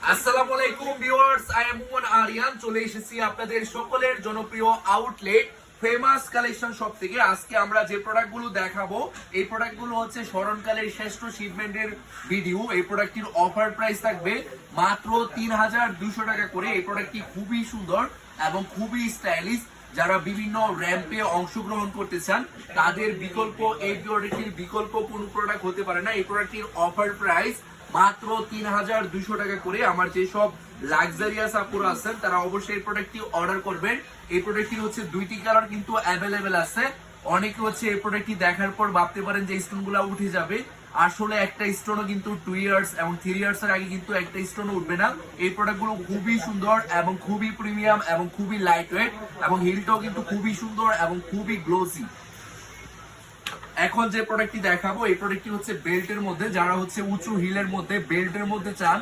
আসসালামু আলাইকুম viewers, I am মুমন Aryan. চলে এসেছি আপনাদের সকলের জনপ্রিয় আউটলেট ফেমাস কালেকশন শপ থেকে। আজকে আমরা যে প্রোডাক্টগুলো দেখাবো, এই প্রোডাক্টগুলো হচ্ছে স্মরণকালের শ্রেষ্ঠ শিপমেন্টের ভিডিও। এই প্রোডাক্টটির অফার প্রাইস থাকবে মাত্র ৩,২০০ টাকা করে। এই প্রোডাক্টটি খুবই সুন্দর এবং খুবই স্টাইলিশ। যারা বিভিন্ন র্যাম্পে অংশগ্রহণ করতে চান তাদের বিকল্প, এই প্রোডাক্টটির বিকল্প কোন প্রোডাক্ট হতে পারে না। এই প্রোডাক্টটির অফার প্রাইস মাত্র ৩,২০০ টাকা করে। আমার যেসব লাক্সারিয়াস আপুরা আছেন তারা অবশ্যই এই প্রোডাক্টটি অর্ডার করবেন। এই প্রোডাক্টটির হচ্ছে দুইটি কালার কিন্তু অ্যাভেলেবেল আছে। অনেকে হচ্ছে এই প্রোডাক্টটি দেখার পর ভাবতে পারেন যে স্টোনগুলো উঠে যাবে। আসলে একটা স্টোনও কিন্তু 2 ইয়ার্স এবং 3 ইয়ার্স এর আগে কিন্তু একটা স্টোনও উঠবে না। এই প্রোডাক্টগুলো খুবই সুন্দর এবং খুবই প্রিমিয়াম এবং খুবই লাইট ওয়েট, এবং হিলটাও কিন্তু খুবই সুন্দর এবং খুবই গ্লোসি। এখন যে প্রোডাক্টটি দেখাবো, এই প্রোডাক্টটি হচ্ছে বেল্টের মধ্যে। যারা হচ্ছে উঁচু হিলের মধ্যে বেল্টের মধ্যে চান